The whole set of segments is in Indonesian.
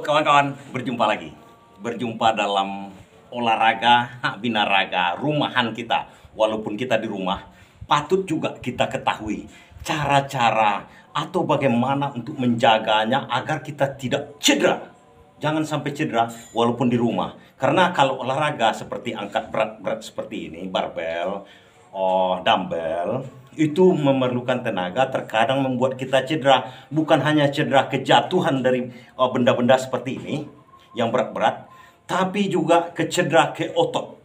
kawan-kawan, berjumpa lagi. Berjumpa dalam olahraga binaraga rumahan kita. Walaupun kita di rumah, patut juga kita ketahui cara-cara atau bagaimana untuk menjaganya agar kita tidak cedera. Jangan sampai cedera walaupun di rumah. Karena kalau olahraga seperti angkat berat-berat seperti ini, barbel, dumbbell, itu memerlukan tenaga, terkadang membuat kita cedera. Bukan hanya cedera kejatuhan dari benda-benda seperti ini yang berat-berat, tapi juga kecedera ke otot.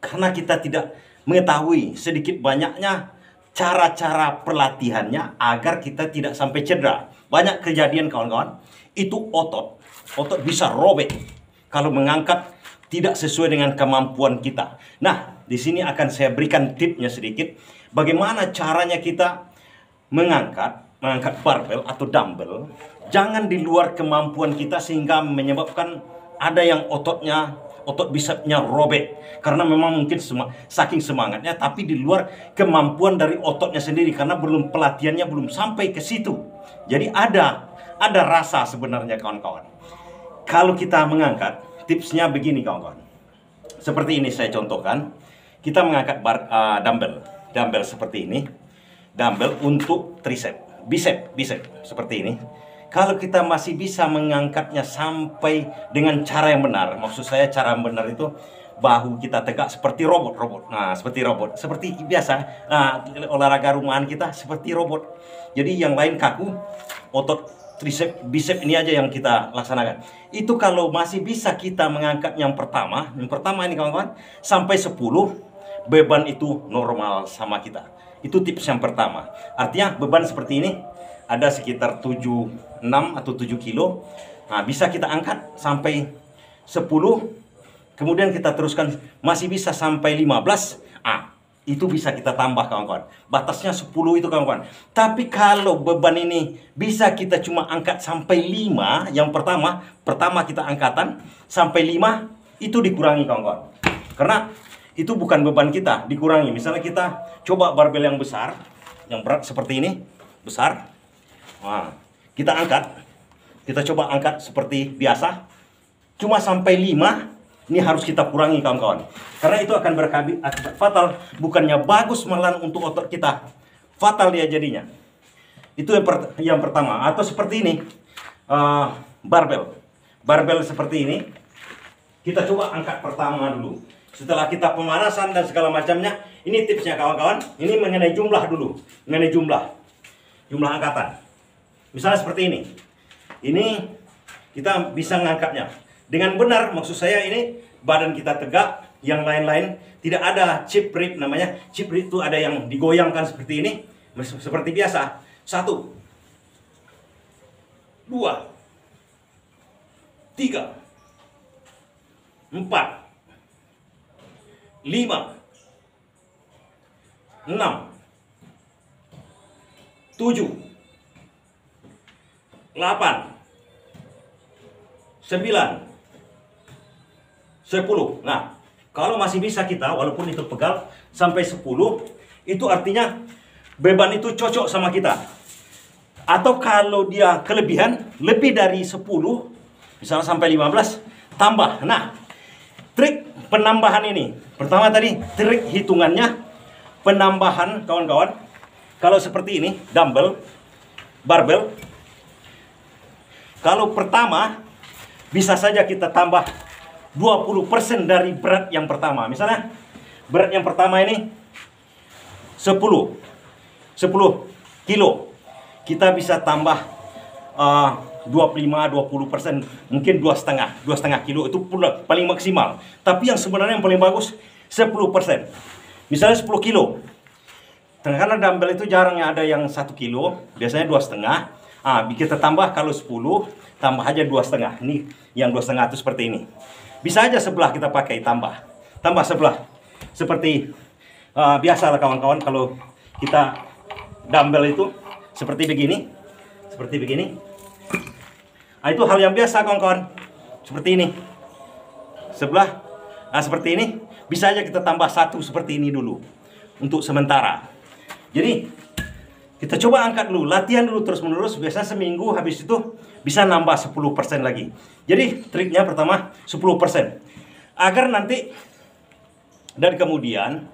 Karena kita tidak mengetahui sedikit banyaknya cara-cara pelatihannya agar kita tidak sampai cedera. Banyak kejadian kawan-kawan, itu otot bisa robek kalau mengangkat tidak sesuai dengan kemampuan kita. Nah, di sini akan saya berikan tipsnya sedikit. Bagaimana caranya kita mengangkat barbel atau dumbbell, jangan di luar kemampuan kita sehingga menyebabkan ada yang otot bisepnya robek. Karena memang mungkin saking semangatnya, tapi di luar kemampuan dari ototnya sendiri karena pelatihannya belum sampai ke situ. Jadi ada rasa sebenarnya kawan-kawan. Kalau kita mengangkat, tipsnya begini kawan-kawan. Seperti ini saya contohkan. Kita mengangkat dumbbell seperti ini. Dumbbell untuk tricep, bicep seperti ini. Kalau kita masih bisa mengangkatnya sampai dengan cara yang benar, maksud saya cara yang benar itu bahu kita tegak seperti robot. Nah, seperti robot, seperti biasa. Nah, olahraga rumahan kita seperti robot. Jadi yang lain kaku, otot tricep, bicep ini aja yang kita laksanakan. Itu kalau masih bisa kita mengangkat yang pertama ini kawan-kawan, sampai 10, beban itu normal sama kita. Itu tips yang pertama. Artinya beban seperti ini ada sekitar 6 atau 7 kilo. Nah, bisa kita angkat sampai 10. Kemudian kita teruskan masih bisa sampai 15. Itu bisa kita tambah kawan-kawan. Batasnya 10 itu kawan-kawan. Tapi kalau beban ini bisa kita cuma angkat sampai 5, yang pertama kita angkatan sampai 5, itu dikurangi kawan-kawan. Karena itu bukan beban kita, dikurangi. Misalnya kita coba barbel yang besar, yang berat seperti ini, besar. Nah, kita angkat. Kita coba angkat seperti biasa. Cuma sampai 5. Ini harus kita kurangi kawan-kawan. Karena itu akan berakibat fatal. Bukannya bagus malahan untuk otot kita. Fatal dia jadinya. Itu yang pertama. Atau seperti ini. Barbel. Barbel seperti ini. Kita coba angkat pertama dulu. Setelah kita pemanasan dan segala macamnya. Ini tipsnya kawan-kawan. Ini mengenai jumlah dulu. Mengenai jumlah angkatan. Misalnya seperti ini. Ini kita bisa mengangkatnya dengan benar. Maksud saya ini badan kita tegak, yang lain-lain tidak ada chip rib namanya. Chip rib itu ada yang digoyangkan seperti ini, seperti biasa. 1, 2, 3, 4, 5, 6, 7, 8, 9, 10. Nah, kalau masih bisa kita, walaupun itu pegal, sampai 10, itu artinya beban itu cocok sama kita. Atau kalau dia kelebihan, lebih dari 10, misalnya sampai 15, tambah. Nah, trik penambahan ini. Pertama tadi, trik hitungannya, penambahan kawan-kawan. Kalau seperti ini, dumbbell, barbel. Kalau pertama, bisa saja kita tambah 20% dari berat yang pertama. Misalnya berat yang pertama ini 10 kilo. Kita bisa tambah 25-20%, mungkin 2,5 kilo itu paling maksimal. Tapi yang sebenarnya yang paling bagus 10%. Misalnya 10 kilo. Karena dumbbell itu jarangnya ada yang 1 kilo, biasanya 2,5. Kita tambah kalau 10, tambah aja 2,5. Ini yang 2,5 itu seperti ini. Bisa aja sebelah kita pakai tambah sebelah. Seperti biasa lah kawan-kawan, kalau kita dumbbell itu seperti begini. Itu hal yang biasa kawan-kawan. Seperti ini. Sebelah, seperti ini. Bisa aja kita tambah 1 seperti ini dulu. Untuk sementara. Jadi kita coba angkat dulu, latihan dulu terus menerus. Biasanya seminggu, habis itu bisa nambah 10% lagi. Jadi triknya pertama 10%. Agar nanti dan kemudian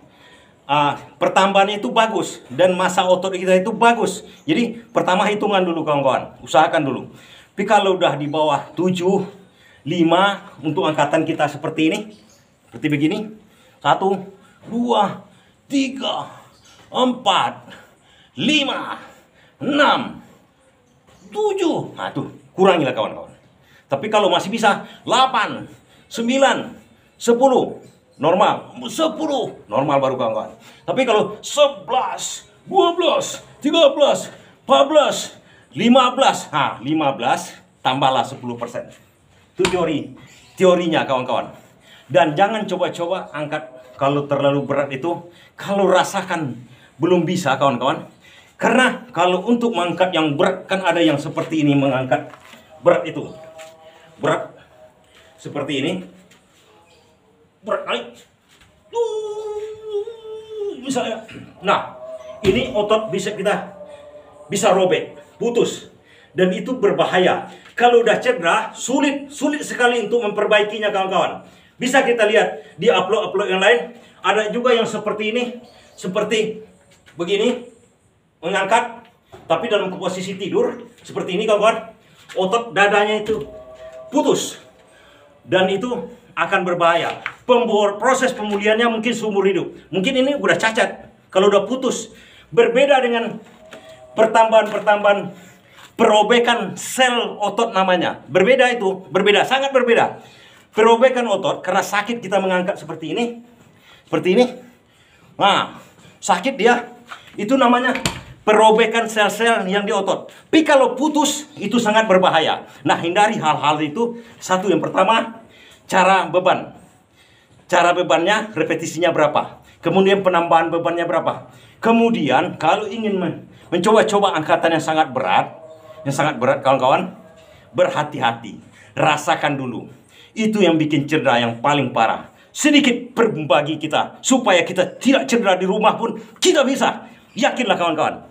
pertambahannya itu bagus dan masa otot kita itu bagus. Jadi pertama hitungan dulu kawan-kawan, usahakan dulu. Tapi kalau udah di bawah 7, 5 untuk angkatan kita seperti ini, seperti begini, 1, 2, 3, 4, 5, 6, 7. Nah tuh, kurangilah kawan-kawan. Tapi kalau masih bisa 8, 9, 10, normal. 10, normal baru kawan-kawan. Tapi kalau 11, 12, 13, 14, 15, nah 15 tambahlah 10%. Itu teorinya kawan-kawan. Dan jangan coba-coba angkat kalau terlalu berat itu, kalau rasakan belum bisa kawan-kawan. Karena kalau untuk mengangkat yang berat, kan ada yang seperti ini mengangkat berat itu. Berat seperti ini. Berat kali. Misalnya. Nah, ini otot bisa robek, putus. Dan itu berbahaya. Kalau udah cedera, sulit sekali untuk memperbaikinya kawan-kawan. Bisa kita lihat di upload yang lain, ada juga yang seperti ini, seperti begini. Mengangkat, tapi dalam posisi tidur seperti ini kawan-kawan, otot dadanya itu putus dan itu akan berbahaya. Proses pemulihannya mungkin seumur hidup. Mungkin ini udah cacat kalau udah putus. Berbeda dengan pertambahan perobekan sel otot namanya. Berbeda itu, sangat berbeda. Perobekan otot karena sakit kita mengangkat seperti ini. Seperti ini. Nah, sakit dia. Itu namanya perobekan sel-sel yang di otot. Tapi kalau putus, itu sangat berbahaya. Nah, hindari hal-hal itu. Satu, yang pertama, cara beban. Cara bebannya, repetisinya berapa. Kemudian penambahan bebannya berapa. Kemudian, kalau ingin mencoba-coba angkatan yang sangat berat kawan-kawan, berhati-hati. Rasakan dulu. Itu yang bikin cedera yang paling parah. Sedikit berbagi kita, supaya kita tidak cedera di rumah pun kita bisa. Yakinlah kawan-kawan.